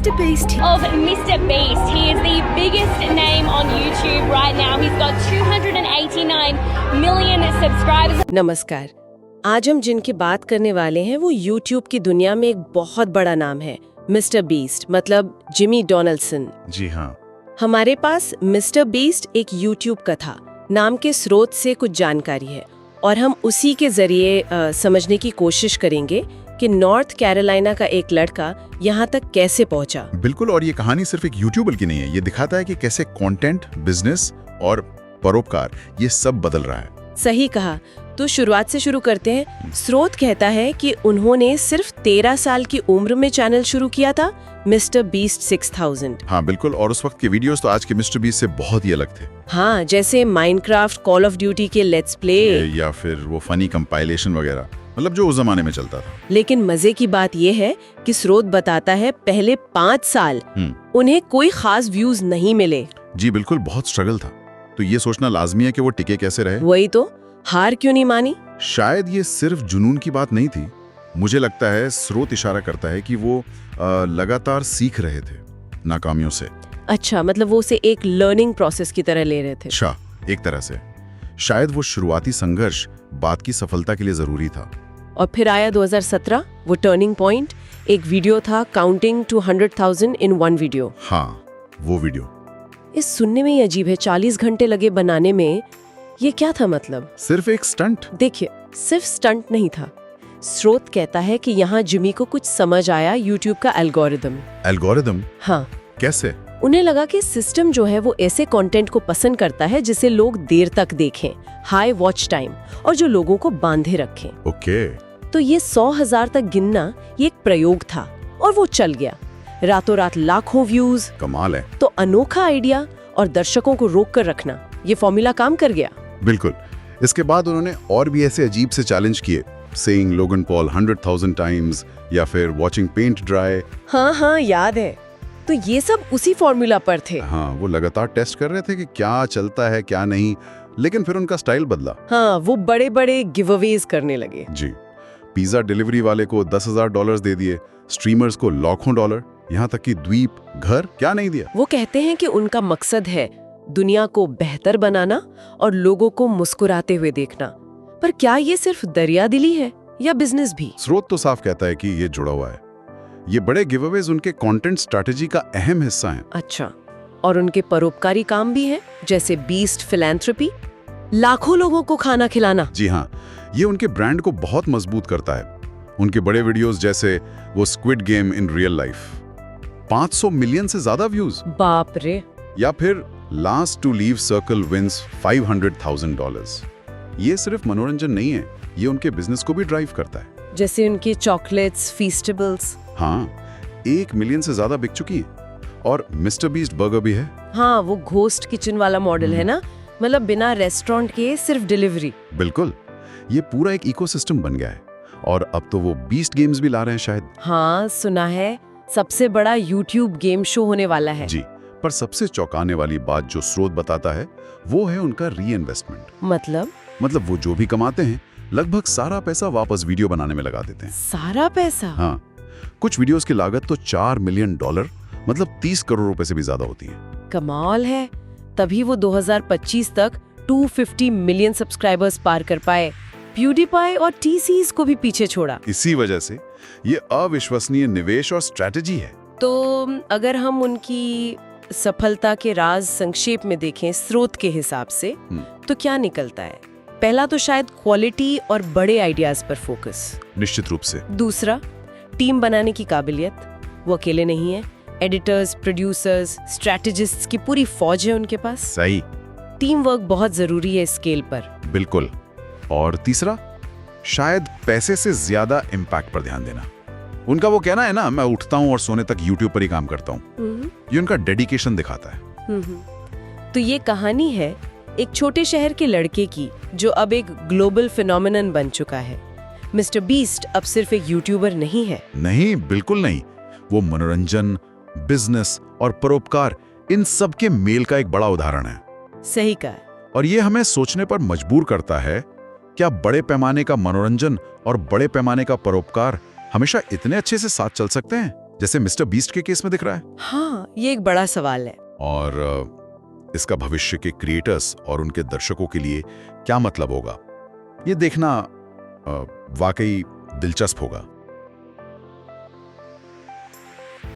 Mr. Beast. Of Mr. Beast. He is the biggest name on YouTube right now. He's got 289 million subscribers. नमस्कार। आज हम जिनकी बात करने वाले हैं वो YouTube की दुनिया में एक बहुत बड़ा नाम है, मिस्टर बीस्ट, मतलब जिमी डोनाल्डसन। जी हाँ। हमारे पास मिस्टर बीस्ट एक YouTube कथा नाम के स्रोत से कुछ जानकारी है और हम उसी के जरिए समझने की कोशिश करेंगे कि नॉर्थ कैरोलिना का एक लड़का यहाँ तक कैसे पहुँचा। बिल्कुल, और ये कहानी सिर्फ एक यूट्यूबर की नहीं है, ये दिखाता है कि कैसे कंटेंट, बिजनेस और परोपकार ये सब बदल रहा है। सही कहा। तो शुरुआत से शुरू करते हैं। स्रोत कहता है कि उन्होंने सिर्फ 13 साल की उम्र में चैनल शुरू किया था, मिस्टर बीस्ट 6000। हाँ बिल्कुल, और उस वक्त के वीडियोस तो आज के मिस्टर बीस्ट से बहुत ही अलग थे। हाँ, जैसे माइनक्राफ्ट, कॉल ऑफ ड्यूटी के लेट्स प्ले या फिर वो फनी कंपाइलेशन वगैरह, मतलब जो उस जमाने में चलता था। लेकिन मजे की बात यह है कि स्रोत बताता है पहले 5 साल उन्हें कोई खास व्यूज नहीं मिले। जी बिल्कुल, बहुत स्ट्रगल था। तो ये सोचना लाजमी है कि वो टिके कैसे रहे। वही तो, हार क्यों नहीं मानी? शायद ये सिर्फ जुनून की बात नहीं थी। मुझे लगता है स्रोत इशारा करता है कि वो लगातार सीख रहे थे नाकामियों से। अच्छा, मतलब वो उसे एक लर्निंग प्रोसेस की तरह ले रहे थे। अच्छा, एक तरह से शायद वो शुरुआती संघर्ष बाद की सफलता के लिए जरूरी था। और फिर आया 2017, वो टर्निंग पॉइंट। एक वीडियो था, counting to 100,000 in one video. हाँ, वो वीडियो। इस सुनने में ही अजीब है, 40 घंटे लगे बनाने में। ये क्या था मतलब? सिर्फ एक स्टंट? देखिए, सिर्फ स्टंट नहीं था। स्रोत कहता है कि यहाँ जिमी को कुछ समझ आया यूट्यूब का एल्गोरिदम। एल्गोरिदम? हाँ। कैसे? उन्हें लगा कि सिस्टम जो है वो ऐसे कंटेंट को पसंद करता है जिसे लोग देर तक देखें, हाई वॉच टाइम, और जो लोगों को बांधे रखें। ओके। तो ये 100,000 तक गिनना ये एक प्रयोग था और वो चल गया। रातों रात लाखों व्यूज। कमाल है। तो अनोखा आइडिया और दर्शकों को रोक कर रखना, ये फॉर्मूला काम कर गया। बिल्कुल। इसके बाद उन्होंने और भी ऐसे अजीब से चैलेंज किए, सेइंग लोगन पॉल 100,000 टाइम्स या फिर वॉचिंग पेंट ड्राई। हाँ, याद है। तो ये सब उसी फॉर्मूला पर थे। हाँ, वो लगातार टेस्ट कर रहे थे कि क्या चलता है क्या नहीं, लेकिन फिर उनका स्टाइल बदला। हाँ, वो बड़े बड़े गिवअवेज करने लगे। जी, पिज्जा डिलीवरी वाले को $10,000 दे दिए, स्ट्रीमर्स को लाखों डॉलर, यहाँ तक कि द्वीप, घर, क्या नहीं दिया। वो कहते हैं कि उनका मकसद है दुनिया को बेहतर बनाना और लोगों को मुस्कुराते हुए देखना। पर क्या ये सिर्फ दरियादिली है या बिजनेस भी? स्रोत तो साफ कहता है कि ये जुड़ा हुआ है। ये बड़े गिवअवेज उनके कंटेंट स्ट्रैटेजी का अहम हिस्सा हैं। अच्छा, और उनके परोपकारी काम भी हैं, जैसे बीस्ट फिलैंथ्रोपी, लाखों लोगों को खाना खिलाना। जी हाँ, ये उनके ब्रांड को बहुत मजबूत करता है। उनके बड़े वीडियोस जैसे वो squid game in real life, 500 million से ज्यादा व्यूज। बाप रे। या फिर last to leave circle wins $500,000। ये सिर्फ मनोरंजन नहीं है, ये उनके बिजनेस को भी ड्राइव करता है। जैसे उनके चॉकलेट्स, फीस्टेबल्स। हाँ, 1 मिलियन से ज्यादा बिक चुकी है। और मिस्टर बीस्ट बर्गर भी है। हाँ, वो घोस्ट किचन वाला मॉडल है ना, मतलब बिना रेस्टोरेंट के सिर्फ डिलीवरी। बिल्कुल, ये पूरा एक इकोसिस्टम बन गया है। और अब तो वो बीस्ट गेम्स भी ला रहे हैं शायद। हाँ, सुना है, सबसे बड़ा यूट्यूब गेम शो होने वाला है। जी, पर सबसे चौंकाने वाली बात जो स्रोत बताता है वो है उनका री इन्वेस्टमेंट। मतलब वो जो भी कमाते हैं लगभग सारा पैसा वापस वीडियो बनाने में लगा देते हैं। सारा पैसा? हाँ, कुछ वीडियोस की लागत तो $4 मिलियन, मतलब 30 करोड़ रुपए से भी ज्यादा होती है। कमाल है। तभी वो 2025 तक 250 मिलियन सब्सक्राइबर्स पार कर पाए, प्यूडीपाई और टीसीज को भी पीछे छोड़ा। इसी वजह से ये अविश्वसनीय निवेश और स्ट्रैटेजी है। तो अगर हम उनकी सफलता के राज संक्षेप में देखें स्रोत के हिसाब से, तो क्या निकलता है? पहला तो शायद क्वालिटी और बड़े आइडियाज पर फोकस। निश्चित रूप से। दूसरा, टीम बनाने की काबिलियत। वो अकेले नहीं है, एडिटर्स, प्रोड्यूसर्स, स्ट्रैटेजिस्ट्स की पूरी फौज है उनके पास। सही। टीम वर्क बहुत जरूरी है स्केल पर। बिल्कुल। और तीसरा, शायद पैसे से ज्यादा इम्पैक्ट पर ध्यान देना। उनका वो कहना है ना, मैं उठता हूँ और सोने तक यूट्यूब पर ही काम करता हूँ। ये उनका डेडिकेशन दिखाता है। तो ये कहानी है एक छोटे शहर के लड़के की जो अब एक ग्लोबल फिनोमिनन बन चुका है। मिस्टर बीस्ट अब सिर्फ एक यूट्यूबर नहीं है। नहीं, बिल्कुल नहीं। वो मनोरंजन, बिजनेस और परोपकार, इन सब के मेल का एक बड़ा उदाहरण है। सही कहा। और ये हमें सोचने पर मजबूर करता है, क्या बड़े पैमाने का मनोरंजन और बड़े पैमाने का परोपकार हमेशा इतने अच्छे से साथ चल सकते हैं? जैसे मिस्टर बीस्ट के केस में दिख रहा है? हाँ, ये एक बड़ा सवाल है। और इसका भविष्य के क्रिएटर्स और उनके दर्शकों के लिए क्या मतलब होगा, ये देखना वाकई दिलचस्प होगा।